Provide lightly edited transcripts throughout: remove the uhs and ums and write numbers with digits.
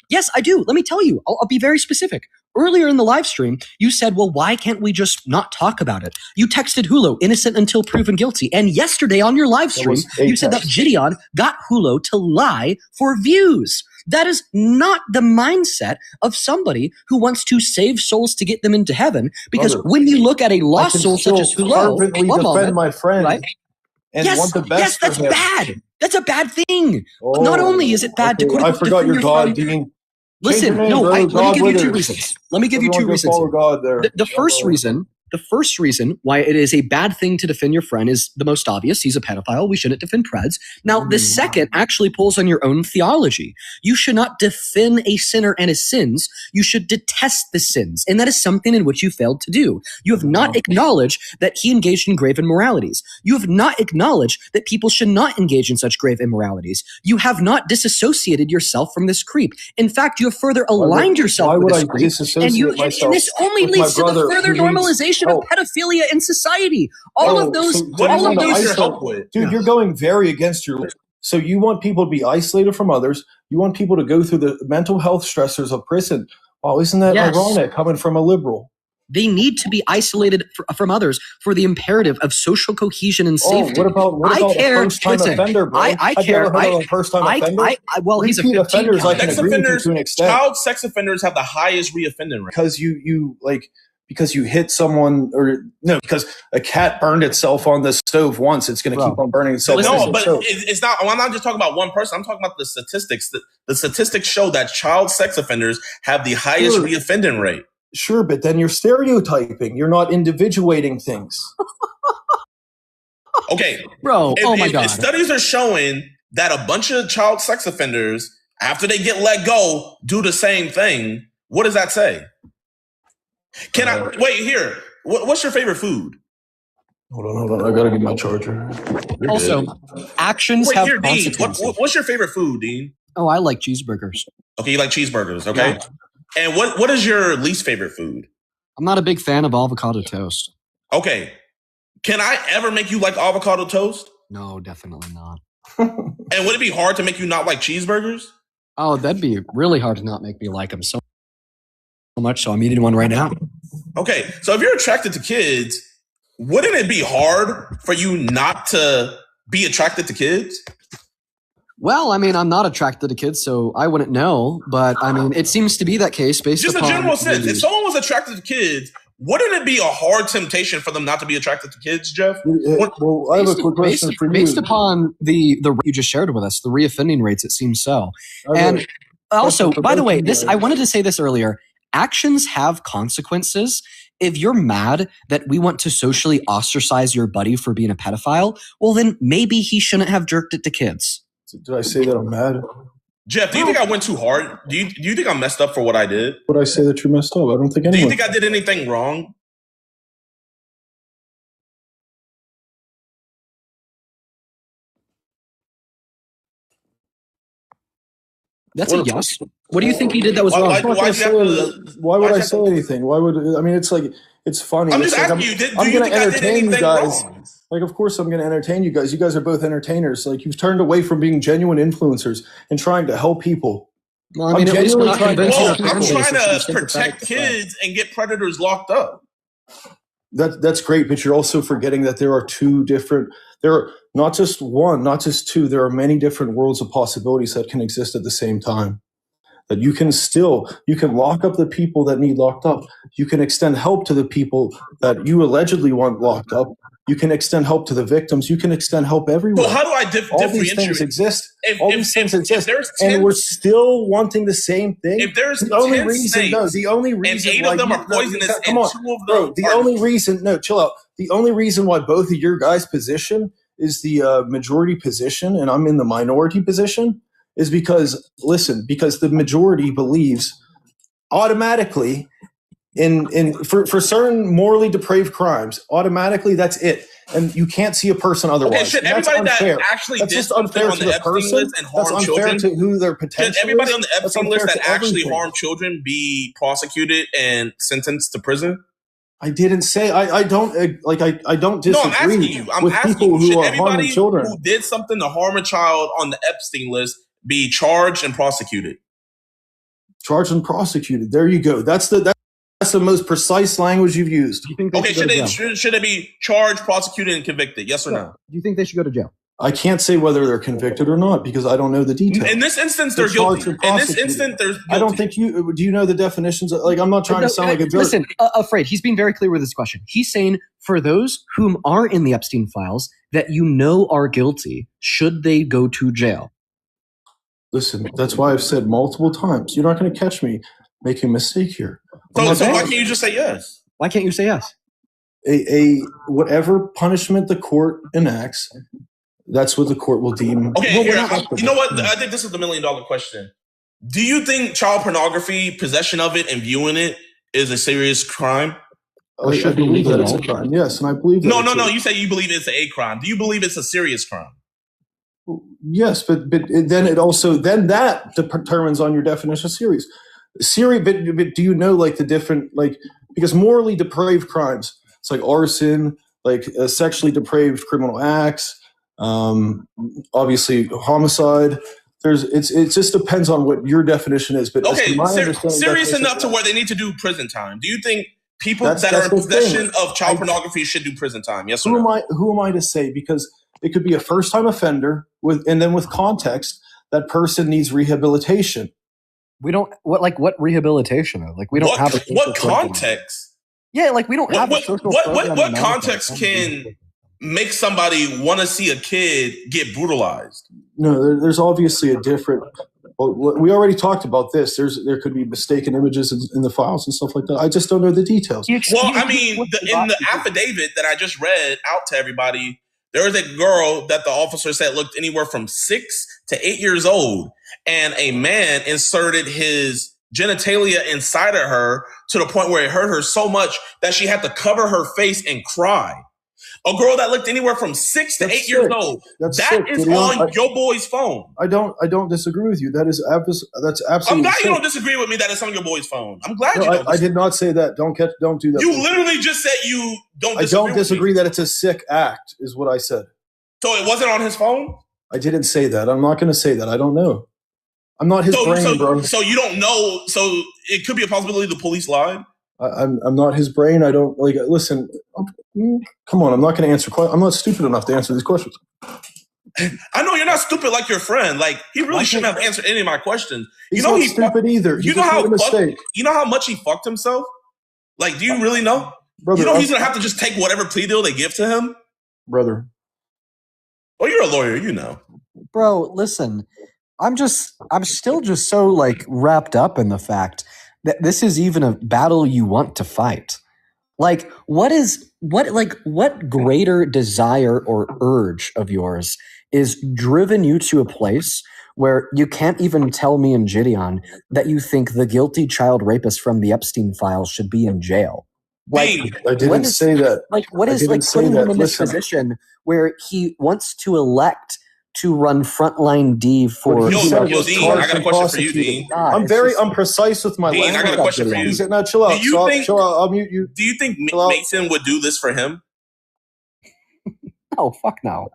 Yes, I do. Let me tell you. I'll be very specific. Earlier in the live stream, you said, well, why can't we just not talk about it? You texted Hulo, innocent until proven guilty. And yesterday on your live stream, you said that Gideon got Hulo to lie for views. That is not the mindset of somebody who wants to save souls to get them into heaven. Because when you look at a lost soul such as Hulo, defend my friend, right? And want the best yes, that's for him. bad. That's a bad thing. Not only is it bad to go to I forgot your God, Dean. Listen, no, let me give you two reasons. Let me give you two reasons. The first reason why it is a bad thing to defend your friend is the most obvious. He's a pedophile. We shouldn't defend preds. Now, the second actually pulls on your own theology. You should not defend a sinner and his sins. You should detest the sins. And that is something in which you failed to do. You have not acknowledged that he engaged in grave immoralities. You have not acknowledged that people should not engage in such grave immoralities. You have not disassociated yourself from this creep. In fact, you have further aligned yourself with this creep. And this only leads to the further normalization of pedophilia in society. All of those. Dude, you're going very against your. So you want people to be isolated from others. You want people to go through the mental health stressors of prison. Oh, isn't that ironic coming from a liberal? They need to be isolated from others for the imperative of social cohesion and safety. What about a first-time offender, bro? I care. A first-time offender? Well, he's a 15 offenders. I can agree with you to an extent. Child sex offenders have the highest reoffending rate because you hit someone, or no, because a cat burned itself on the stove once, it's going to keep on burning itself. No, but it's not. I'm not just talking about one person. I'm talking about the statistics. The statistics show that child sex offenders have the highest reoffending rate. Sure, but then you're stereotyping. You're not individuating things. Okay, bro. My God. Studies are showing that a bunch of child sex offenders, after they get let go, do the same thing. What does that say? Can I wait here? What's your favorite food? Hold on. I gotta get my charger. Also, actions have consequences. What's your favorite food, Dean? Oh, I like cheeseburgers. Okay, you like cheeseburgers. Okay, yeah. And what is your least favorite food? I'm not a big fan of avocado toast. Okay, can I ever make you like avocado toast? No, definitely not. And would it be hard to make you not like cheeseburgers? Oh, that'd be really hard to not make me like them so much, so I'm eating one right now. Okay, so if you're attracted to kids, wouldn't it be hard for you not to be attracted to kids? Well, I mean, I'm not attracted to kids, so I wouldn't know. But I mean, it seems to be that case based just upon a general sense. If someone was attracted to kids, wouldn't it be a hard temptation for them not to be attracted to kids, Jeff? Well, I have a quick question for you. Based upon the you just shared with us, the reoffending rates, it seems so. And also, by the way, I wanted to say this earlier. Actions have consequences. If you're mad that we want to socially ostracize your buddy for being a pedophile, well, then maybe he shouldn't have jerked it to kids. Did I say that I'm mad? Jeff, do you think I went too hard? Do you think I messed up for what I did? Would I say that you messed up? I don't think anyone. Do you think I did anything wrong? That's a yes. What do you think he did that was wrong? Why would I say anything? Why would I mean? It's like it's funny. I'm just asking you. I'm going to entertain you guys. Like, of course, I'm going to entertain you guys. You guys are both entertainers. Like, you've turned away from being genuine influencers and trying to help people. Well, I mean, I'm trying to protect kids and get predators locked up. That's great, but you're also forgetting that there are two different. There are not just one, not just two. There are many different worlds of possibilities that can exist at the same time. That you can lock up the people that need locked up. You can extend help to the people that you allegedly want locked up. You can extend help to the victims. You can extend help everywhere. So how do I differentiate? All these things exist. All these things exist, and we're still wanting the same thing. If there's the only reason, the only reason, and 8 of them are poisonous, and 2 of them, bro. The only reason, chill out. The only reason why both of your guys' position is the majority position, and I'm in the minority position, is because the majority believes automatically. For certain morally depraved crimes, automatically that's it, and you can't see a person otherwise. Okay, should everybody that actually that's just unfair to the person and harm children, to who their potential. Should everybody on the Epstein list that actually everything. harm children be prosecuted and sentenced to prison? I didn't say I don't disagree. No, I'm asking you. With people who are harming children. Who did something to harm a child on the Epstein list be charged and prosecuted? Charged and prosecuted. There you go. That's the most precise language you've used. Do you think should they be charged, prosecuted, and convicted? Yes or no? Do you think they should go to jail? I can't say whether they're convicted or not because I don't know the details. In this instance, they're guilty. In this instance, there's guilty. I don't think do you know the definitions? Like, I'm not trying to sound like a jerk. Listen, Afraid, he's being very clear with this question. He's saying for those whom are in the Epstein files that you know are guilty, should they go to jail? Listen, that's why I've said multiple times, you're not going to catch me making a mistake here. So why can't you just say yes? Why can't you say yes? A whatever punishment the court enacts, that's what the court will deem. Okay, you know what? I think this is the $1 million question. Do you think child pornography, possession of it, and viewing it is a serious crime? I believe that it's a crime. Yes, and I believe that. No. You say you believe it's a crime. Do you believe it's a serious crime? Yes, but then that determines on your definition of serious. But do you know like the different because morally depraved crimes, it's like arson, like sexually depraved criminal acts. Obviously homicide. It just depends on what your definition is. But okay, serious enough to where they need to do prison time. Do you think people that are in possession of child pornography should do prison time? Yes or no? Who am I to say? Because it could be a first-time offender with context, that person needs rehabilitation. We don't what rehabilitation? Like we don't have what context? Yeah, like we don't have a social what context can make somebody want to see a kid get brutalized? No, there's obviously a different. Well, we already talked about this. There could be mistaken images in the files and stuff like that. I just don't know the details. Well, I mean, in the affidavit that I just read out to everybody, there was a girl that the officer said looked anywhere from 6 to 8 years old, and a man inserted his genitalia inside of her to the point where it hurt her so much that she had to cover her face and cry. A girl that looked anywhere from 6 to 8 years old. That is on your boy's phone. I don't disagree with you. That's absolutely. I'm glad you don't disagree with me that it's on your boy's phone. I'm glad you don't. I did not say that. Don't do that. You literally just said you don't disagree. I don't disagree that it's a sick act, is what I said. So it wasn't on his phone? I didn't say that. I'm not going to say that. I don't know. I'm not his brain, bro. So you don't know. So it could be a possibility the police lied? I'm not his brain. I don't listen. Come on, I'm not going to answer. I'm not stupid enough to answer these questions. I know you're not stupid like your friend. Like he really shouldn't have answered any of my questions. He's not stupid either. You know how much he fucked himself. Like, do you really know? Brother, you know he's gonna have to just take whatever plea deal they give to him. Brother, oh, you're a lawyer. You know, bro. Listen, I'm still just so wrapped up in the fact that this is even a battle you want to fight. Like, what greater desire or urge of yours is driven you to a place where you can't even tell me and Gideon that you think the guilty child rapist from the Epstein files should be in jail? I didn't say that. What is putting him in this position where he wants to elect to run Frontline D for... Dean, I got a question for you, Dean. I'm precise with my language. I got a question for you. Now, chill out. Chill out. I'll mute you. Do you think Mason would do this for him? No, fuck no.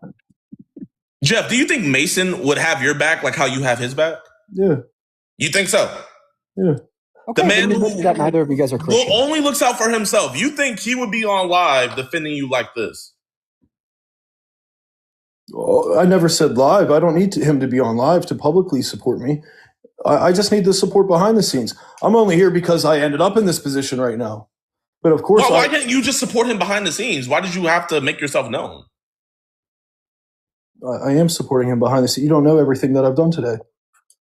Jeff, do you think Mason would have your back like how you have his back? Yeah. You think so? Yeah. Okay, the man that neither of you guys are Christian. Who only looks out for himself. You think he would be on live defending you like this? Oh, I never said live. I don't need him to be on live to publicly support me. I just need the support behind the scenes. I'm only here because I ended up in this position right now. But of course, why didn't you just support him behind the scenes? Why did you have to make yourself known? I am supporting him behind the scenes. You don't know everything that I've done today.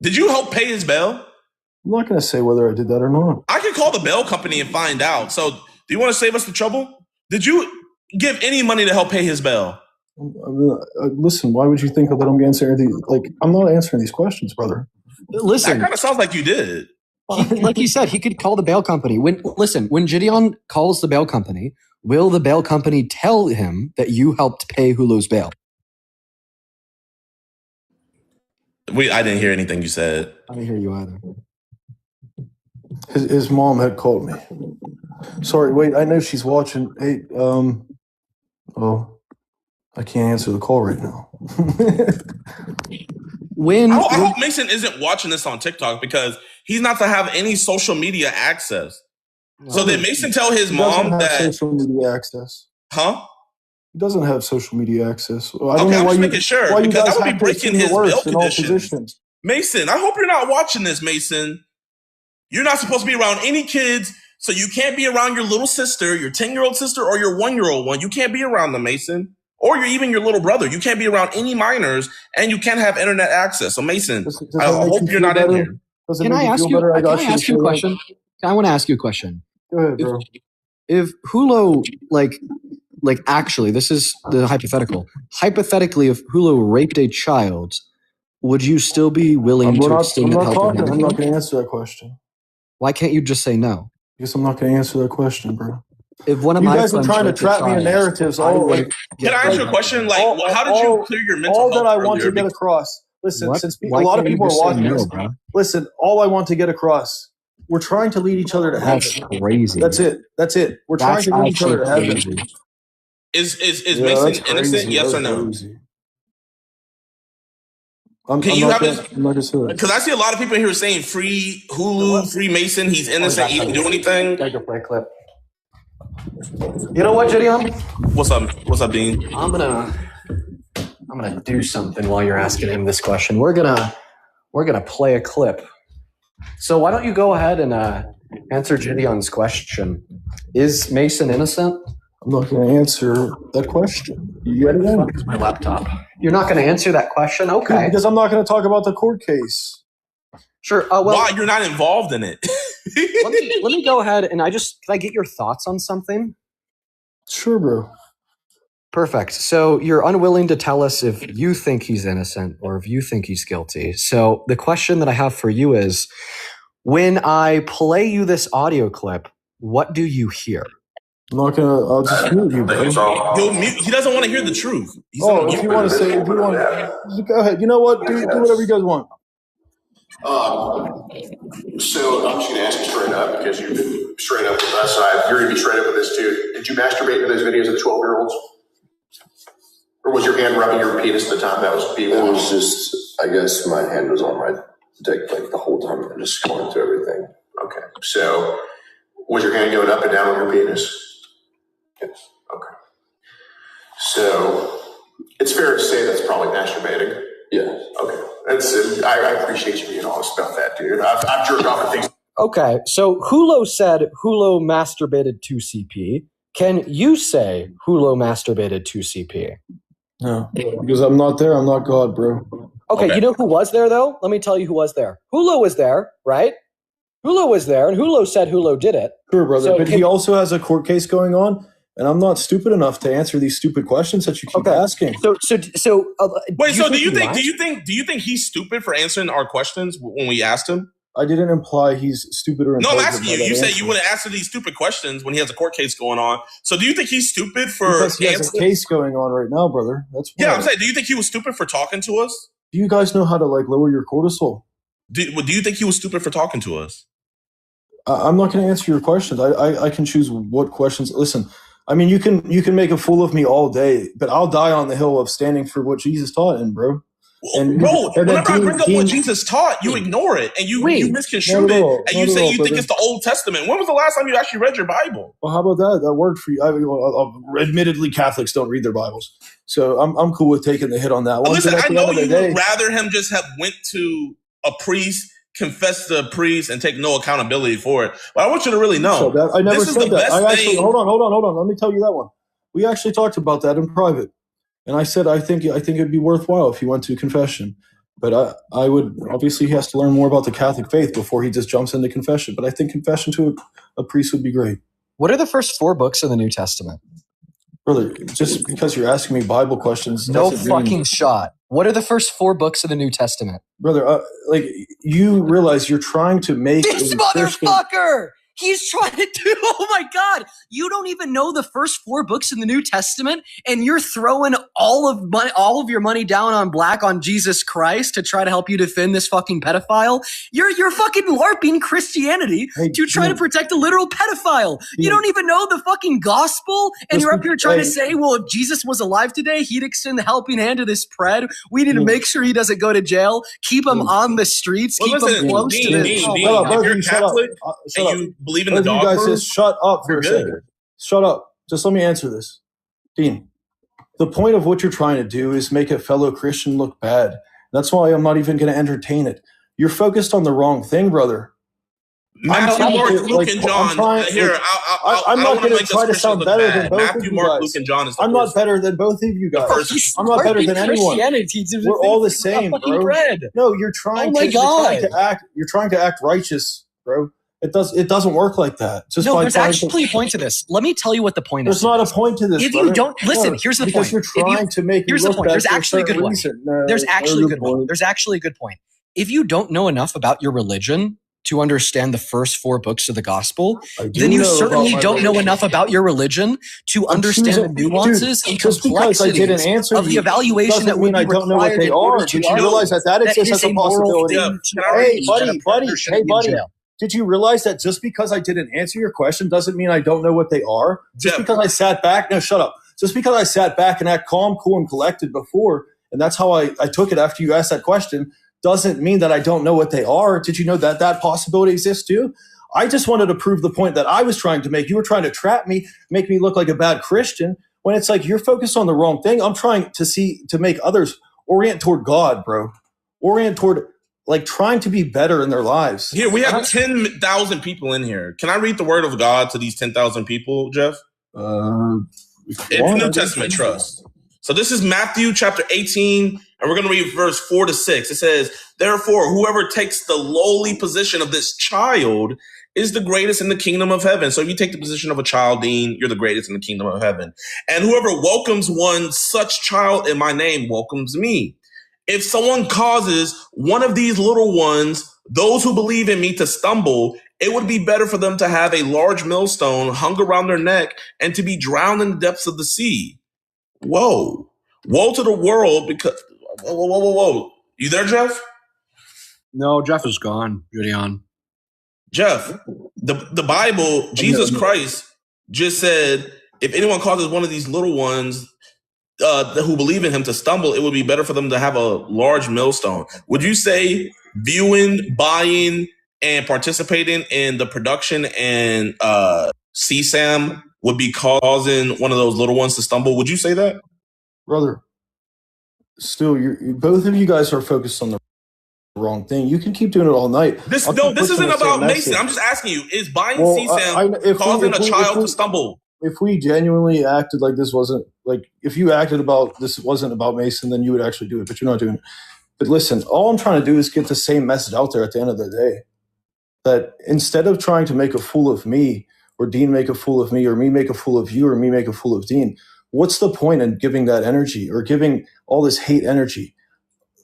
Did you help pay his bail? I'm not going to say whether I did that or not. I can call the bail company and find out. So do you want to save us the trouble? Did you give any money to help pay his bail? Listen, why would you think that I'm answering these? I'm not answering these questions, brother. Listen, that kind of sounds like you did. Like he said, he could call the bail company. When Gideon calls the bail company, will the bail company tell him that you helped pay Hulu's bail? I didn't hear anything you said. I didn't hear you either. His mom had called me. Sorry, wait. I know she's watching. Hey, I can't answer the call right now. I hope Mason isn't watching this on TikTok because he's not to have any social media access. So did Mason tell his mom that social media access? Huh? He doesn't have social media access. I don't know why making sure because that would be breaking his bail conditions. Mason, I hope you're not watching this, Mason. You're not supposed to be around any kids, so you can't be around your little sister, your 10-year-old sister, or your 1-year-old one. You can't be around them, Mason. Or even your little brother. You can't be around any minors, and you can't have internet access. So, Mason, I hope you're not in here. Can I ask you a question? I want to ask you a question. Go ahead, bro. If Hulo, like actually, this is the hypothetical. Hypothetically, if Hulo raped a child, would you still be willing to extend help? I'm not going to answer that question. Why can't you just say no? Because I'm not going to answer that question, bro. If one of you my guys are trying to trap me in narratives, can I ask you a question? Like, how did you clear your mental health? All that I want to get across. Listen, since a lot of people are watching this, listen. All I want to get across. We're trying to lead each other to heaven. That's crazy. That's it. We're trying to lead each other to heaven. Is Mason innocent? Yes or no? Can you have this? Because I see a lot of people here saying free Hulu, free Mason. He's innocent. He didn't do anything. I can play a clip. You know what, Gideon? What's up, Dean? I'm gonna do something while you're asking him this question. We're gonna play a clip. So why don't you go ahead and answer Gideon's question? Is Mason innocent? I'm not going to answer that question. You get it in? Fuck is my laptop. You're not going to answer that question? Okay. Because I'm not going to talk about the court case. Sure. Why? You're not involved in it. let me go ahead and can I get your thoughts on something? Sure, bro. Perfect. So you're unwilling to tell us if you think he's innocent or if you think he's guilty. So the question that I have for you is, when I play you this audio clip, what do you hear? I'm not gonna. I'll just mute you, bro. He doesn't want to hear the truth. If you want to say, go ahead. You know what? Do whatever you guys want. So I'm just gonna ask you straight up because you've been straight up with us. You're gonna be straight up with this too. Did you masturbate to those videos of the 12-year-olds? Or was your hand rubbing your penis at the time that was being watched? It was just, I guess my hand was on my dick like the whole time and just going through everything. Okay. So was your hand going up and down on your penis? Yes. Okay. So it's fair to say that's probably masturbating. Yeah. Okay. I appreciate you being honest about that, dude. I've jerked off at things. Okay. So Hulo said Hulo masturbated to CP. Can you say Hulo masturbated to CP? No, because I'm not there. I'm not God, bro. Okay, you know who was there, though? Let me tell you who was there. Hulo was there, right? Hulo was there, and Hulo said Hulo did it. Sure, brother. So but he also has a court case going on, and I'm not stupid enough to answer these stupid questions that you keep asking. So wait. So do you think he's stupid for answering our questions when we asked him? I didn't imply he's stupid or. No, I'm asking you. You said you wouldn't answer these stupid questions when he has a court case going on. So do you think he's stupid for? Because he has a case going on right now, brother. That's why. Yeah. I'm saying, do you think he was stupid for talking to us? Do you guys know how to lower your cortisol? Do you think he was stupid for talking to us? I'm not going to answer your questions. I can choose what questions. Listen, I mean, you can make a fool of me all day, but I'll die on the hill of standing for what Jesus taught, bro. Whenever I bring up what Jesus taught, you ignore it and you misconstrue it, and you say you think it's the Old Testament. When was the last time you actually read your Bible? Well, how about that? That worked for you. Admittedly, Catholics don't read their Bibles, so I'm cool with taking the hit on that one. Listen, I know you would rather him just have went to a priest, confessed to a priest, and take no accountability for it. But I want you to really know, I never said that. Hold on. Let me tell you that one. We actually talked about that in private. And I said, I think it'd be worthwhile if he went to confession. But I would, obviously he has to learn more about the Catholic faith before he just jumps into confession. But I think confession to a priest would be great. What are the first 4 books of the New Testament? Brother, just because you're asking me Bible questions. No fucking shot. What are the first 4 books of the New Testament? Brother, you realize you're trying to make this motherfucker! He's trying to do, oh my God, you don't even know the first 4 books in the New Testament, and you're throwing all of your money down on black on Jesus Christ to try to help you defend this fucking pedophile. You're fucking LARPing Christianity to try to protect a literal pedophile. You don't even know the fucking gospel, and you're up here trying to say, well, if Jesus was alive today, he'd extend the helping hand to this pred. We need to make sure he doesn't go to jail, keep him on the streets, keep him close to this. If you're Catholic and you believe in the dog you guys just shut up for a second. Shut up. Just let me answer this. Dean, the point of what you're trying to do is make a fellow Christian look bad. That's why I'm not even going to entertain it. You're focused on the wrong thing, brother. Matthew, Mark, Luke, and John. I'm not going to try to sound better than both Matthew, of you Mark, guys. Luke, and John is I'm not better than both of you guys. I'm not better than anyone. We're all the same, bro. No, you're trying You're trying to act righteous, bro. It doesn't work like that. There's actually a point to this. Let me tell you what the point is. There's not a point to this. If you don't listen, here's the point. Because you're trying to make here's the point. There's actually a good one. There's actually a good one. There's actually a good point. If you don't know enough about your religion to understand the first 4 books of the gospel, then you certainly don't know enough about your religion to understand the nuances and complexities of the evaluation that would be required in order to Did you realize that exists as a possibility? Hey, buddy. Did you realize that just because I didn't answer your question doesn't mean I don't know what they are? Just because I sat back, no, shut up. Just because I sat back and act calm, cool, and collected before, and that's how I took it after you asked that question, doesn't mean that I don't know what they are. Did you know that possibility exists too? I just wanted to prove the point that I was trying to make. You were trying to trap me, make me look like a bad Christian, when it's like you're focused on the wrong thing. I'm trying to make others orient toward God, bro. Orient toward like trying to be better in their lives. Here, we have 10,000 people in here. Can I read the word of God to these 10,000 people, Jeff? It's New Testament trust. So this is Matthew chapter 18, and we're going to read verse 4 to 6. It says, therefore, whoever takes the lowly position of this child is the greatest in the kingdom of heaven. So if you take the position of a child, Dean, you're the greatest in the kingdom of heaven. And whoever welcomes one such child in my name welcomes me. If someone causes one of these little ones, those who believe in me, to stumble, it would be better for them to have a large millstone hung around their neck and to be drowned in the depths of the sea. Whoa. Woe to the world because... Whoa. You there, Jeff? No, Jeff is gone. Gideon. Jeff, the Bible, Jesus Christ just said, if anyone causes one of these little ones who believe in him to stumble, it would be better for them to have a large millstone. Would you say viewing, buying, and participating in the production and CSAM would be causing one of those little ones to stumble? Would you say that? Brother, still, both of you guys are focused on the wrong thing. You can keep doing it all night. This isn't about Mason. I'm just asking you, is buying CSAM causing a child to stumble? If we genuinely acted like this wasn't, like, if you acted about this wasn't about Mason, then you would actually do it, but you're not doing it. But listen, all I'm trying to do is get the same message out there at the end of the day. That instead of trying to make a fool of me, or Dean make a fool of me, or me make a fool of you, or me make a fool of Dean, what's the point in giving that energy, or giving all this hate energy?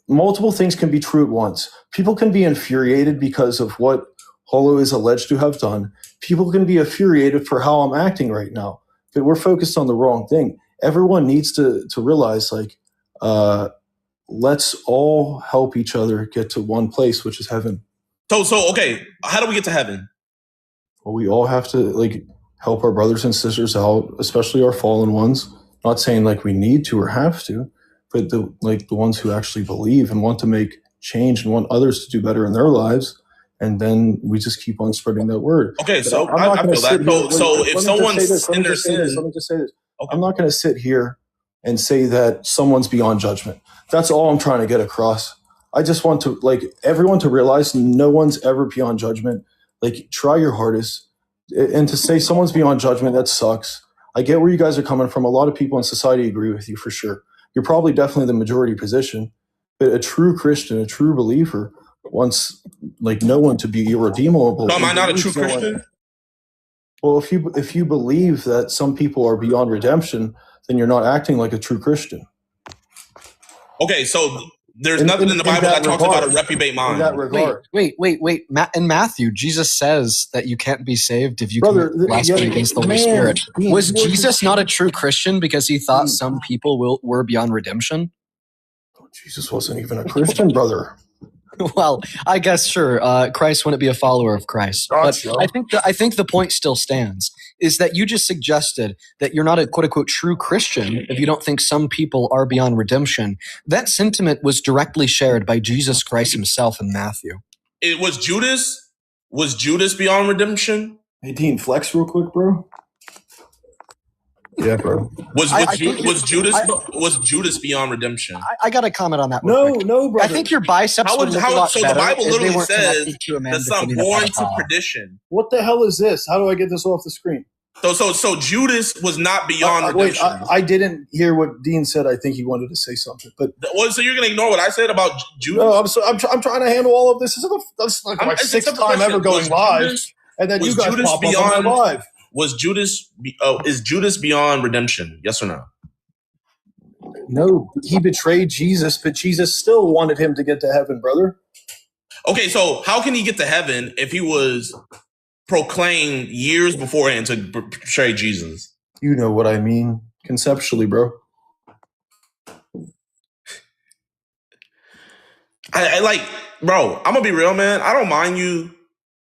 Multiple things can be true at once. People can be infuriated because of what Holo is alleged to have done. People can be infuriated for how I'm acting right now. But we're focused on the wrong thing. Everyone needs to realize, like, let's all help each other get to one place, which is heaven. So okay, how do we get to heaven? Well, we all have to, like, help our brothers and sisters out, especially our fallen ones. Not saying like we need to or have to, but the ones who actually believe and want to make change and want others to do better in their lives. And then we just keep on spreading that word. Okay, so I feel that. So if someone's in their sin, let me just say this. Okay. I'm not going to sit here and say that someone's beyond judgment. That's all I'm trying to get across. I just want to, like, everyone to realize no one's ever beyond judgment. Like, try your hardest. And to say someone's beyond judgment, that sucks. I get where you guys are coming from. A lot of people in society agree with you for sure. You're probably definitely the majority position. But a true Christian, a true believer, wants, like, no one to be irredeemable. So am I not a true Christian? Well, if you believe that some people are beyond redemption, then you're not acting like a true Christian. Okay, so There's nothing in the Bible that talks about a reprobate mind. In that regard. Wait. In Matthew, Jesus says that you can't be saved if you commit blasphemy against the Holy Spirit. Was Jesus not a true Christian because he thought some people were beyond redemption? Jesus wasn't even a Christian, brother. Well, I guess sure. Christ wouldn't be a follower of Christ, Gotcha. but I think the point still stands. Is that you just suggested that you're not a quote unquote true Christian if you don't think some people are beyond redemption. That sentiment was directly shared by Jesus Christ himself in Matthew. It was Judas. Was Judas beyond redemption? Hey, Dean, flex real quick, bro. Yeah, bro. Was Judas beyond redemption? I got to comment on that. No, brother. I think your biceps would look a lot better. The Bible if they literally weren't says connected to a man the son becoming a born to pedophile. perdition. What the hell is this? How do I get this off the screen? So Judas was not beyond redemption. Wait, I didn't hear what Dean said. I think he wanted to say something, but so you're gonna ignore what I said about Judas? No, I'm trying to handle all of this. This is like my sixth time ever going live, and then you guys pop up on my live. Is Judas beyond redemption? Yes or no? No, he betrayed Jesus, but Jesus still wanted him to get to heaven, brother. Okay, so how can he get to heaven if he was proclaimed years beforehand to betray Jesus? You know what I mean, conceptually, bro. I like, bro, I'm gonna be real, man. I don't mind you,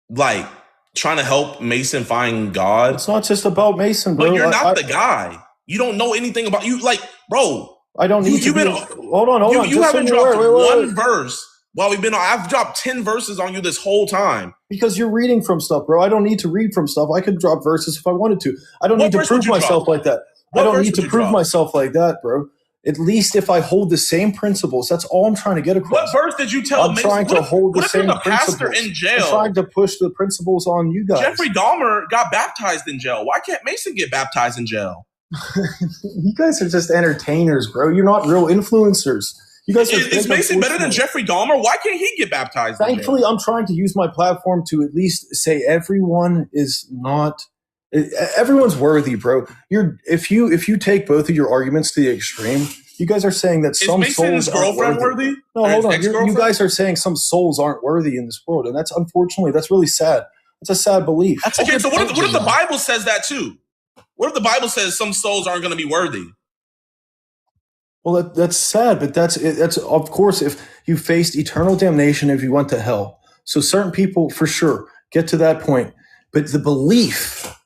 like, trying to help Mason find God. It's not just about Mason, bro. But you're not the guy. You don't know anything about you. Like, bro, I don't need to. Hold on. You haven't dropped one verse while we've been on. I've dropped 10 verses on you this whole time. Because you're reading from stuff, bro. I don't need to read from stuff. I could drop verses if I wanted to. I don't need to prove myself like that. I don't need to prove myself like that, bro. At least if I hold the same principles, that's all I'm trying to get across. What verse did you tell Mason? I'm trying to hold the same principles. Pastor in jail. I'm trying to push the principles on you guys. Jeffrey Dahmer got baptized in jail. Why can't Mason get baptized in jail? You guys are just entertainers, bro. You're not real influencers. You guys is Mason better than Jeffrey Dahmer? Why can't he get baptized? Thankfully, I'm trying to use my platform to at least say everyone is not. Everyone's worthy, bro. If you take both of your arguments to the extreme, you guys are saying that some souls aren't worthy. No, hold on. You guys are saying some souls aren't worthy in this world, and that's unfortunately that's really sad. It's a sad belief. Okay, so what if the Bible says that too? What if the Bible says some souls aren't going to be worthy? Well, that's sad, but that's of course if you faced eternal damnation if you went to hell. So certain people for sure get to that point, but the belief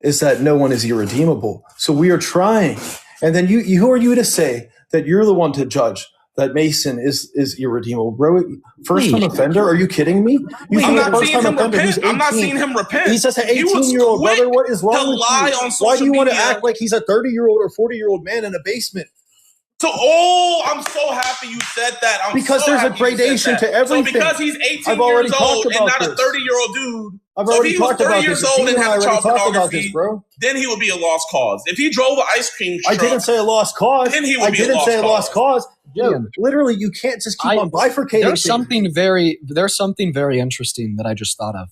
is that no one is irredeemable. So we are trying, and then who are you to say that you're the one to judge that Mason is irredeemable, bro? First-time offender? Are you kidding me? I'm not seeing him repent. He's just an 18-year-old, brother. What is wrong with you? Why do you want to act like he's a 30-year-old or 40-year-old man in a basement? So, I'm so happy you said that. Because there's a gradation to everything. So because he's 18 years old and not a 30-year-old dude. I've already talked about this. So if he was 30 years old and had child pornography, then he would be a lost cause. If he drove an ice cream truck, I didn't say a lost cause. Then he would be a lost cause. Yo, literally, you can't just keep on bifurcating. There's something very interesting that I just thought of.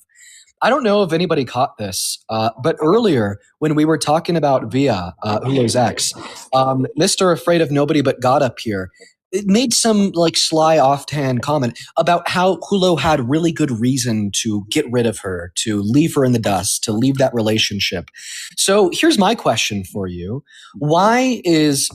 I don't know if anybody caught this, but earlier when we were talking about Via, Hulo's ex, Mr. Afraid of Nobody But God up here, it made some like sly offhand comment about how Hulo had really good reason to get rid of her, to leave her in the dust, to leave that relationship. So here's my question for you. Why is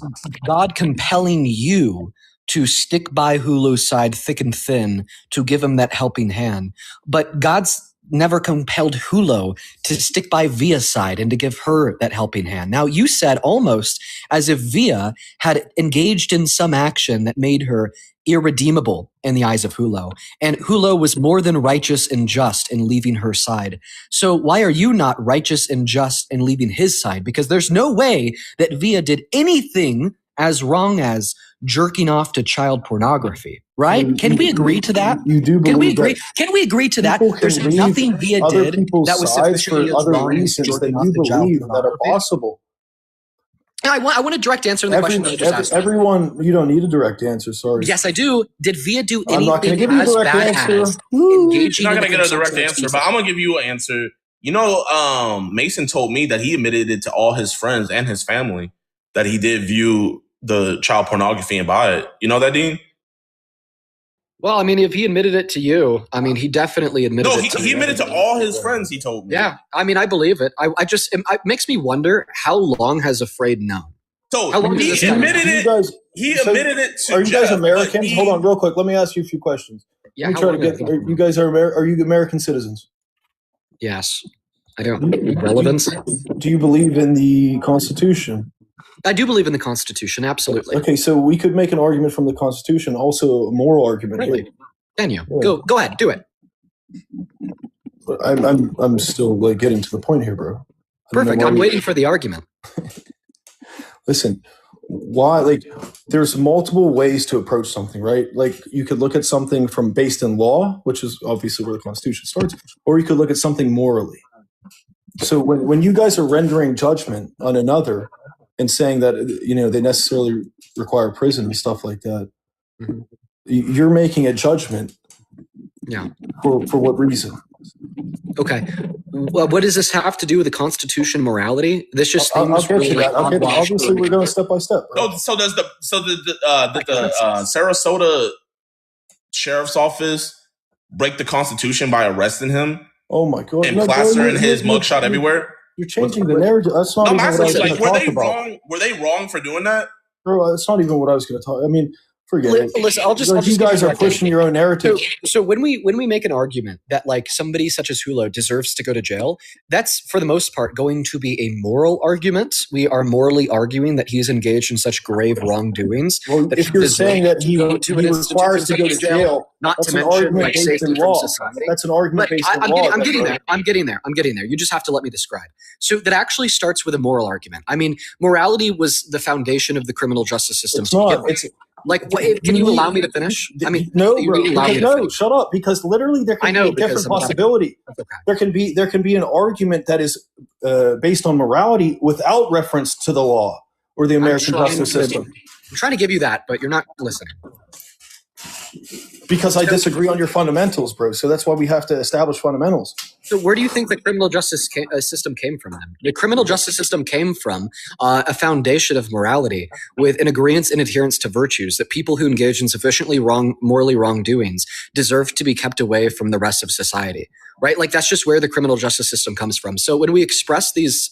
God compelling you to stick by Hulo's side thick and thin to give him that helping hand? But God's never compelled Hulo to stick by Via's side and to give her that helping hand. Now, you said almost as if Via had engaged in some action that made her irredeemable in the eyes of Hulo, and Hulo was more than righteous and just in leaving her side. So why are you not righteous and just in leaving his side? Because there's no way that Via did anything as wrong as jerking off to child pornography, right? Can we agree to that? You do believe Can we agree to that? There's nothing Via did that was sufficiently for other reasons that you believe that are possible. I want a direct answer to the question that I just asked. Everyone, you don't need a direct answer. Sorry. Yes, I do. Did Via do anything I'm not going to give you a direct answer. You're not going to get a direct answer, but I'm going to give you an answer. You know, Mason told me that he admitted it to all his friends and his family that he did view the child pornography and buy it. You know that, Dean? Well, I mean, if he admitted it to you, I mean, he definitely admitted it to he admitted to all his friends, he told me. Yeah, I mean, I believe it. It makes me wonder, how long has Afraid known? So he admitted it. Admitted it to Are you guys Americans? Hold on real quick. Let me ask you a few questions. Yeah, you guys are you American citizens? Yes. I don't. Relevance? Do you believe in the Constitution? I do believe in the Constitution, absolutely. Okay, so we could make an argument from the Constitution, also a moral argument. Really? Can you? Yeah. Go ahead, do it. I'm still getting to the point here, bro. Perfect. I'm waiting for the argument. Listen, why there's multiple ways to approach something, right? Like you could look at something from based in law, which is obviously where the Constitution starts, or you could look at something morally. So when you guys are rendering judgment on another and saying that they necessarily require prison and stuff like that, mm-hmm. You're making a judgment. Yeah. For what reason? Okay. Well, what does this have to do with the Constitution morality? This just I'll get you that. Obviously, we're going step by step. Right? So did the Sarasota Sheriff's Office break the Constitution by arresting him? Oh my God! And plastering his mugshot everywhere. You're changing the narrative. That's not. I'm asking you, were they wrong for doing that? Bro, that's not even what I was going to talk. I mean, forget it. Listen, you guys are pushing your own narrative. So when we make an argument that somebody such as Hulo deserves to go to jail, that's for the most part going to be a moral argument. We are morally arguing that he's engaged in such grave wrongdoings. Well, that if you're saying that he requires to go to jail, not to mention safety from society. That's an argument based on law. I'm getting there. You just have to let me describe. So that actually starts with a moral argument. I mean, morality was the foundation of the criminal justice system. It's not. Can you allow me to finish? I mean, no, shut up. Because literally, there can be a different possibility. Okay. There can be an argument that is based on morality without reference to the law or the American justice system. I'm trying to give you that, but you're not listening. Because I disagree on your fundamentals, bro. So that's why we have to establish fundamentals. So where do you think the criminal justice system came from then? The criminal justice system came from a foundation of morality with an agreement and adherence to virtues that people who engage in sufficiently morally wrongdoings deserve to be kept away from the rest of society. Right? That's just where the criminal justice system comes from. So when we express these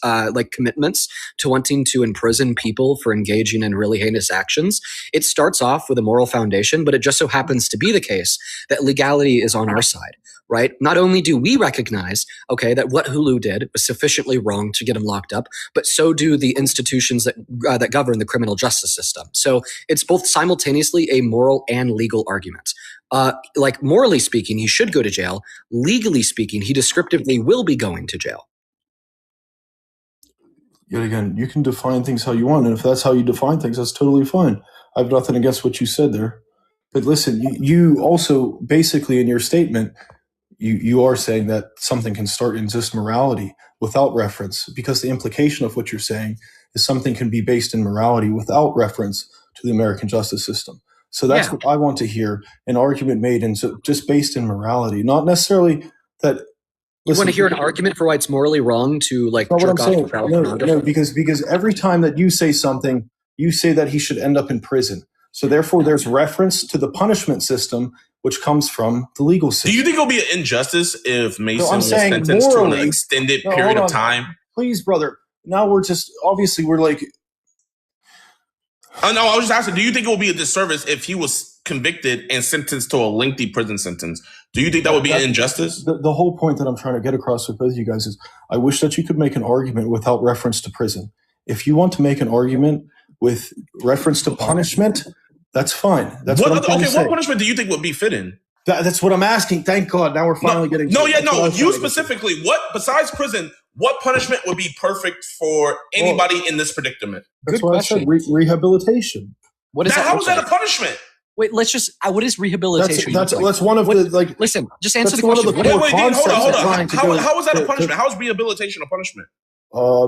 commitments to wanting to imprison people for engaging in really heinous actions, it starts off with a moral foundation, but it just so happens to be the case that legality is on our side. Right? Not only do we recognize, that what Hulo did was sufficiently wrong to get him locked up, but so do the institutions that govern the criminal justice system. So it's both simultaneously a moral and legal argument. Morally speaking, he should go to jail. Legally speaking, he descriptively will be going to jail. Yet again, you can define things how you want, and if that's how you define things, that's totally fine. I have nothing against what you said there. But listen, you also basically in your statement, you are saying that something can start in just morality without reference, because the implication of what you're saying is something can be based in morality without reference to the American justice system. So that's what I want to hear, an argument made and so just based in morality, not necessarily that. You want to hear an argument for why it's morally wrong to jerk off? No, because every time that you say something, you say that he should end up in prison. So therefore, there's reference to the punishment system, which comes from the legal system. Do you think it'll be an injustice if Mason was sentenced to an extended period of time? Please, brother. Now we're like. No, I was just asking, do you think it will be a disservice if he was convicted and sentenced to a lengthy prison sentence? Do you think that would be an injustice? The whole point that I'm trying to get across with both of you guys is I wish that you could make an argument without reference to prison. If you want to make an argument with reference to punishment, that's fine. That's what I'm trying to say. What punishment do you think would be fitting? That's what I'm asking. Thank God. Now we're finally getting to it. You specifically, what besides prison, what punishment would be perfect for anybody in this predicament? That's why I said rehabilitation. How is that a punishment? Wait, let's just. What is rehabilitation? That's one of the Listen, just answer the question. Wait, hold on. How is that a punishment? How is rehabilitation a punishment?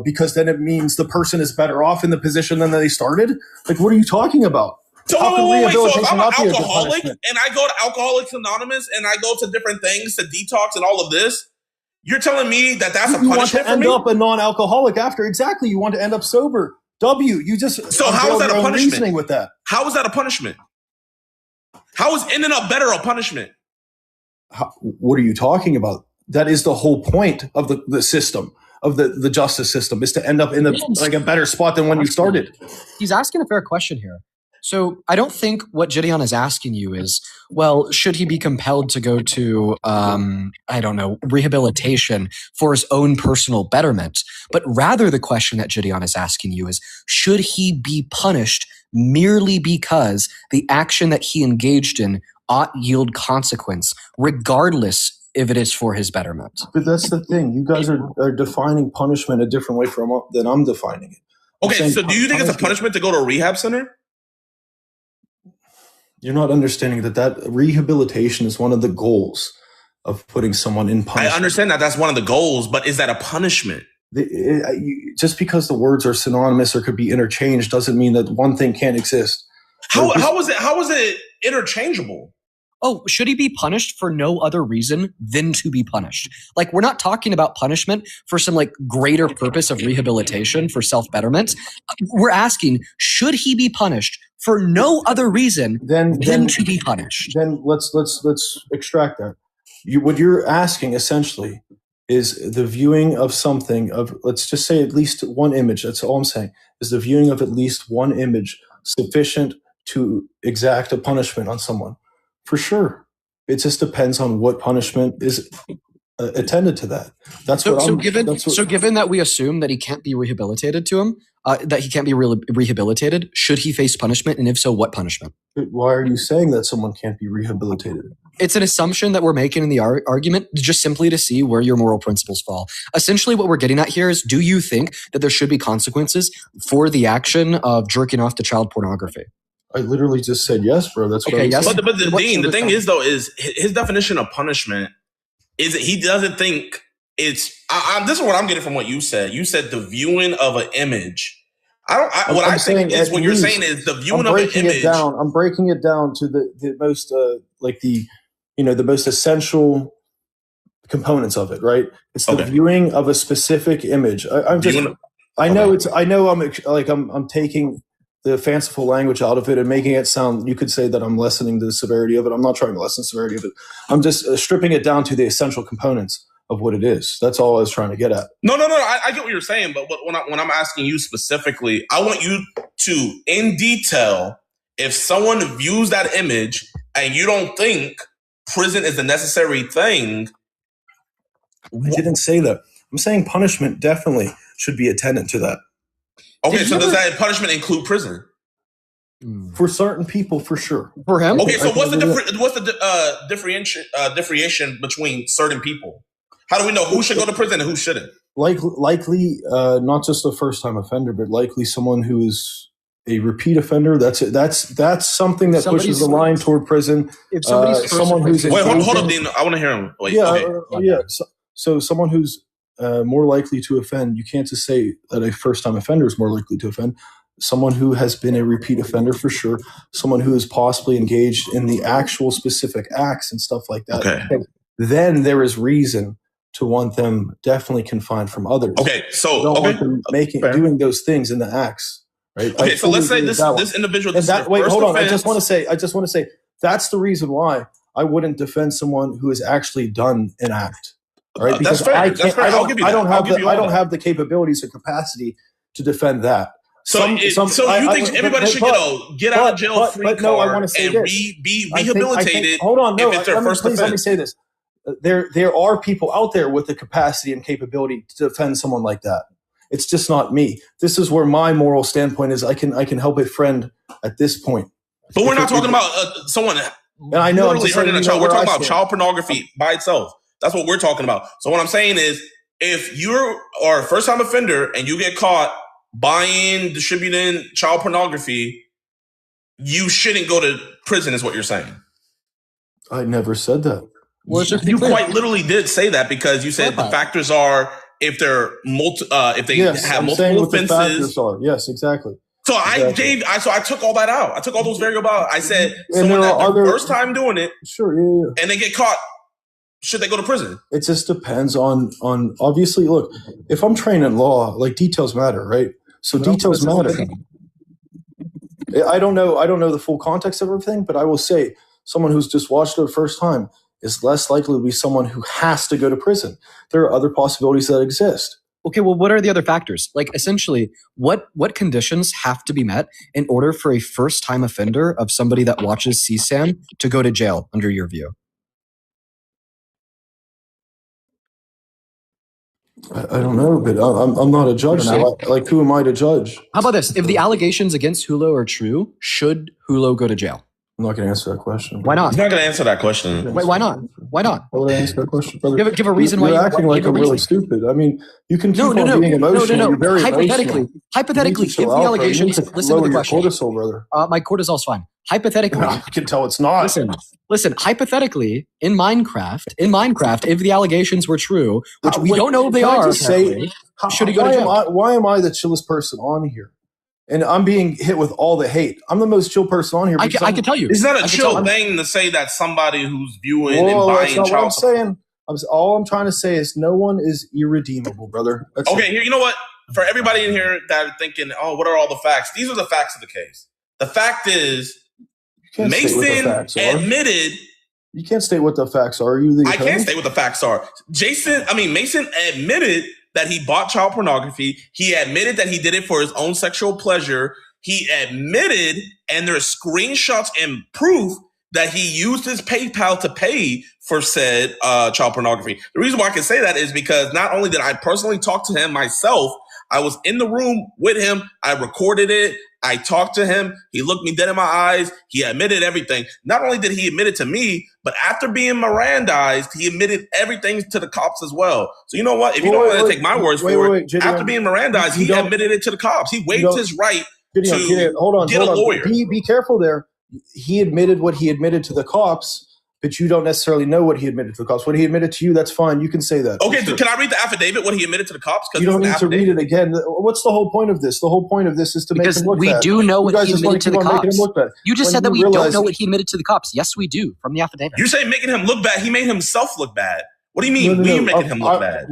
Because then it means the person is better off in the position than they started. What are you talking about? So if I'm an alcoholic and I go to Alcoholics Anonymous and I go to different things to detox and all of this, you're telling me that that's a punishment for me? You want to end up a non-alcoholic after. Exactly. You want to end up sober. You just so how is that a punishment? With that, how is that a punishment? How is ending up better a punishment? What are you talking about? That is the whole point of the system, of the justice system, is to end up in a better spot than when you started. He's asking a fair question here. So I don't think what Gideon is asking you is, well, should he be compelled to go to, rehabilitation for his own personal betterment? But rather the question that Gideon is asking you is, should he be punished merely because the action that he engaged in ought yield consequence, regardless if it is for his betterment? But that's the thing. You guys are defining punishment a different way than I'm defining it. Okay, so do you think it's a punishment to go to a rehab center? You're not understanding that rehabilitation is one of the goals of putting someone in punishment. I understand that that's one of the goals, but is that a punishment? Just because the words are synonymous or could be interchanged doesn't mean that one thing can't exist. How is it interchangeable? Oh, should he be punished for no other reason than to be punished? Like, we're not talking about punishment for some greater purpose of rehabilitation for self-betterment. We're asking, should he be punished for no other reason than to be punished? Then let's extract that. What you're asking essentially is the viewing of something of, let's just say, at least one image. That's all I'm saying. Is the viewing of at least one image sufficient to exact a punishment on someone? For sure. It just depends on what punishment is attended to that. Given that we assume that he can't be rehabilitated rehabilitated, should he face punishment? And if so, what punishment? Why are you saying that someone can't be rehabilitated? It's an assumption that we're making in the argument just simply to see where your moral principles fall. Essentially, what we're getting at here is, do you think that there should be consequences for the action of jerking off to child pornography? I literally just said yes, bro. That's what I was saying. But the thing is, though, is his definition of punishment is that he doesn't think it's. This is what I'm getting from what you said. You said the viewing of an image. What I'm saying is what you're saying is the viewing of an image. I'm breaking it down to the most the most essential components of it. Right? It's the viewing of a specific image. I'm taking the fanciful language out of it and making it sound, you could say that I'm lessening the severity of it. I'm not trying to lessen the severity of it. I'm just stripping it down to the essential components of what it is. That's all I was trying to get at. No. I get what you're saying, but when I'm asking you specifically, I want you to, in detail, if someone views that image and you don't think prison is a necessary thing. I didn't say that. I'm saying punishment definitely should be attendant to that. Okay, so does that punishment include prison? For certain people, for sure. For him? Okay, so what's the differentiation between certain people? How do we know who should go to prison and who shouldn't? Likely, not just a first-time offender, but likely someone who is a repeat offender. That's something that pushes the line toward prison. If somebody's someone who's hold up, Dean. I want to hear him. So someone who's more likely to offend, you can't just say that a first-time offender is more likely to offend. Someone who has been a repeat offender for sure. Someone who is possibly engaged in the actual specific acts and stuff like that. Okay. Then there is reason to want them definitely confined from others. Okay, so want them doing those things in the acts, right? Okay, so let's say this individual. Hold on. I just want to say that's the reason why I wouldn't defend someone who has actually done an act. Right? Because I don't have the capabilities or capacity to defend that. So you think everybody should get out of jail free card I want to say and be rehabilitated? Hold on, no. If it's their first offense. Let me say this. There are people out there with the capacity and capability to defend someone like that. It's just not me. This is where my moral standpoint is. I can help a friend at this point. But we're not talking about someone. And I know literally hurting a child. We're talking about child pornography by itself. That's what we're talking about. So what I'm saying is, if you are a first-time offender and you get caught buying, distributing child pornography, you shouldn't go to prison, is what you're saying. I never said that. Well, you quite literally did say that, because you said the factors are if they're have multiple offenses. Yes, exactly. So exactly. I took all that out. I took all those variables out. I said someone that their first time doing it, sure, and they get caught, should they go to prison? It just depends on obviously, look, if I'm trained in law, like, details matter, right? So details matter. I don't know the full context of everything, but I will say someone who's just watched it the first time is less likely to be someone who has to go to prison. There are other possibilities that exist. Okay, well, what are the other factors? Like, essentially, what conditions have to be met in order for a first-time offender of somebody that watches CSAM to go to jail, under your view? I don't know, but I'm not a judge. So who am I to judge? How about this? If the allegations against Hulo are true, should Hulo go to jail? I'm not going to answer that question. Why not? He's not going to answer that question. Wait, why not? Why not? Why would I answer that question, brother? Give a reason why you're you're acting like I'm really stupid. I mean, you can keep on being emotional. You're very Hypothetically, if the allegations, listen to the question. Cortisol, brother. My cortisol's fine. Hypothetically, I can tell it's not. Listen. Hypothetically, in Minecraft, if the allegations were true, which we don't know if they are, should he go to jail? Why am I the chillest person on here? And I'm being hit with all the hate. I'm the most chill person on here. I can tell you. It's not a chill thing to say that somebody who's viewing and buying that's not what I'm saying. All I'm trying to say is no one is irredeemable, brother. Okay, here, you know what? For everybody in here that are thinking, oh, what are all the facts? These are the facts of the case. The fact is, Mason admitted. You can't state what the facts are. I can't state what the facts are. Mason admitted that he bought child pornography. He admitted that he did it for his own sexual pleasure. He admitted, and there's screenshots and proof that he used his PayPal to pay for said child pornography. The reason why I can say that is because not only did I personally talk to him myself, I was in the room with him. I recorded it. I talked to him. He looked me dead in my eyes. He admitted everything. Not only did he admit it to me, but after being Mirandized, he admitted everything to the cops as well. So you know what? If you don't want to take my words for it, after being Mirandized, he admitted it to the cops. He waived his right to get a lawyer. Be careful there. He admitted what he admitted to the cops, but you don't necessarily know what he admitted to the cops. What he admitted to you, that's fine. You can say that. Okay, can I read the affidavit, what he admitted to the cops? You don't need to read it again. What's the whole point of this? The whole point of this is to make him look bad. Because we do know what he admitted to the cops. You just said that we don't know what he admitted to the cops. Yes, we do, from the affidavit. You're saying making him look bad. He made himself look bad. What do you mean? We making him look bad?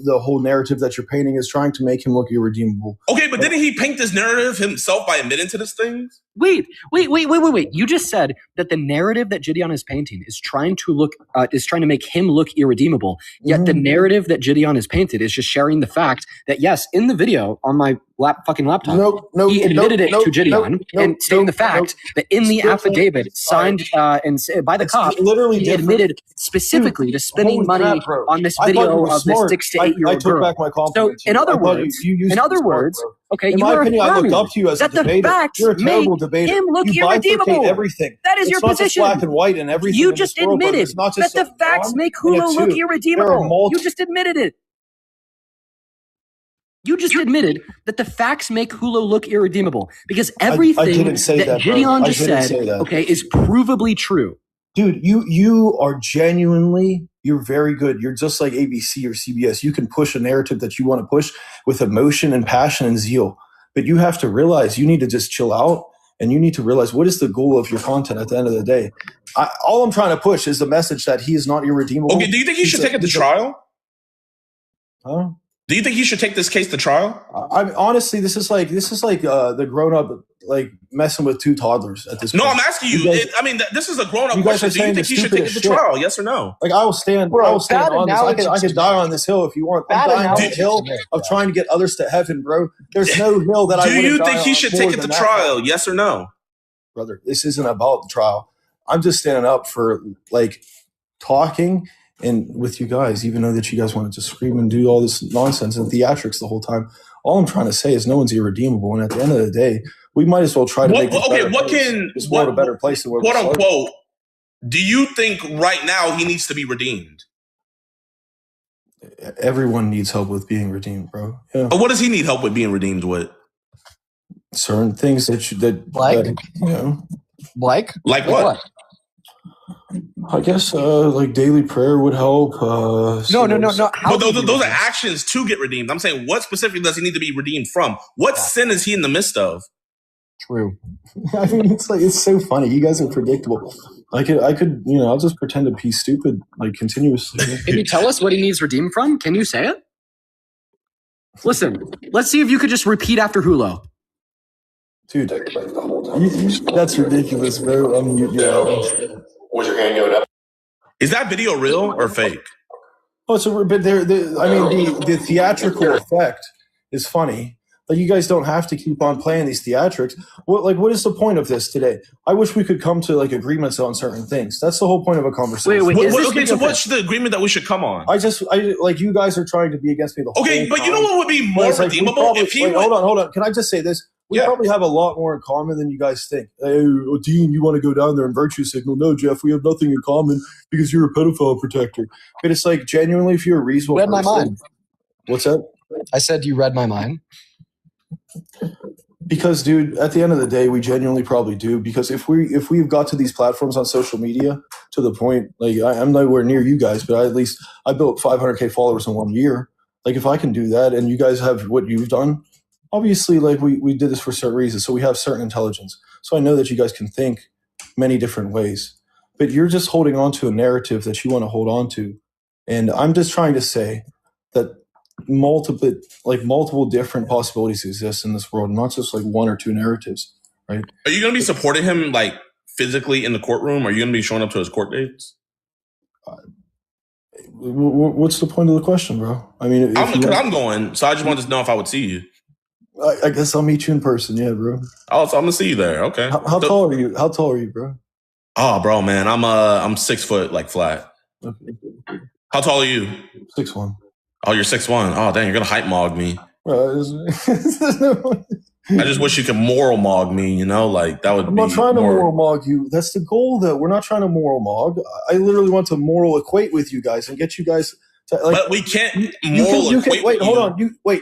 The whole narrative that you're painting is trying to make him look irredeemable. Okay, but didn't he paint this narrative himself by admitting to this things? Wait. You just said that the narrative that Gideon is painting is trying to make him look irredeemable. Yet the narrative that Gideon has painted is just sharing the fact that, yes, in the video on my laptop, he admitted it to Gideon and stating the fact that in the affidavit signed by the cop, he admitted specifically to spending money on this video of this 6 to 8 year old girl. Back my so in other words, okay, in you my are opinion, I look up to you as a debater. The facts You're a terrible debater. Him look you irredeemable. Everything. That is it's your not position. Just black and white and everything. You just admitted that the facts make Hulo look irredeemable. You just admitted it. You just admitted that the facts make Hulo look irredeemable because everything that Gideon just said, is provably true. Dude, you are genuinely, you're very good. You're just like ABC or CBS. You can push a narrative that you want to push with emotion and passion and zeal. But you have to realize you need to just chill out and you need to realize what is the goal of your content at the end of the day. All I'm trying to push is the message that he is not irredeemable. Okay, do you think he should take it to trial? Huh? Do you think he should take this case to trial? Honestly, this is like the grown up like messing with two toddlers at this point. No, I'm asking you. This is a grown up question. Do you think he should take it to trial? Yes or no? Like I will stand on this. I can die on this hill if you want. I'm dying on the hill of trying to get others to heaven, bro. There's no hill that I wouldn't die on. Do you think he should take it to trial? Yes or no? Brother, this isn't about the trial. I'm just standing up for like talking and with you guys, even though that you guys wanted to scream and do all this nonsense and theatrics the whole time. All I'm trying to say is no one's irredeemable. And at the end of the day, we might as well try to make this world a better place than quote unquote. Do you think right now he needs to be redeemed? Everyone needs help with being redeemed, bro. Yeah. What does he need help with being redeemed with? Certain things Like what? I guess like daily prayer would help. No. But those are actions to get redeemed. I'm saying, what specifically does he need to be redeemed from? What sin is he in the midst of? True. I mean, it's so funny. You guys are predictable. I could, I'll just pretend to be stupid like continuously. Can you tell us what he needs redeemed from? Can you say it? Listen, let's see if you could just repeat after Hulo. Dude, Dick pic the whole time. that's ridiculous, bro. Was your hand going up? Is that video real or fake? Oh, but the theatrical effect is funny. Like, you guys don't have to keep on playing these theatrics. What is the point of this today? I wish we could come to like agreements on certain things. That's the whole point of a conversation. Wait, so what's the agreement that we should come on? I like, you guys are trying to be against me the whole time. But you know what would be more redeemable? Hold on. Can I just say this? We probably have a lot more in common than you guys think. Hey, Dean, you want to go down there and virtue signal? No, Jeff, we have nothing in common because you're a pedophile protector. But it's like, genuinely, if you're a reasonable person. Read my mind. What's that? I said you read my mind. Because, dude, at the end of the day, we genuinely probably do. Because if we've got to these platforms on social media to the point, like, I'm nowhere near you guys, but I built 500K followers in 1 year. Like, if I can do that and you guys have what you've done, obviously, like, we did this for certain reasons. So we have certain intelligence. So I know that you guys can think many different ways. But you're just holding on to a narrative that you want to hold on to. And I'm just trying to say that multiple different possibilities exist in this world, not just like one or two narratives, right? Are you going to be supporting him like physically in the courtroom? Are you going to be showing up to his court dates? What's the point of the question, bro? I mean, I'm going, so I just wanted to know if I would see you. I guess I'll meet you in person, yeah, bro. Oh, so I'm gonna see you there. Okay. How tall are you? How tall are you, bro? Oh, bro, man, I'm 6 foot, like, flat. Okay. How tall are you? 6'1". Oh, you're 6'1". Oh, dang, you're gonna hype mog me. I just wish you could moral mog me, you know, like that would. I'm not trying to moral mog you. That's the goal, though. We're not trying to moral mog. I literally want to moral equate with you guys and get you guys to, like. But we can't moral equate. Wait, hold on.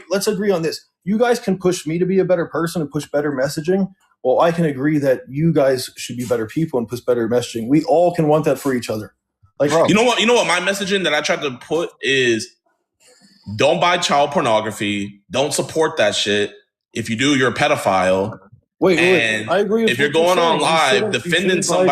Let's agree on this. You guys can push me to be a better person and push better messaging. Well, I can agree that you guys should be better people and push better messaging. We all can want that for each other. Like, you know what? My messaging that I tried to put is: don't buy child pornography. Don't support that shit. If you do, you're a pedophile. Wait. I agree with if you're going on live defending somebody.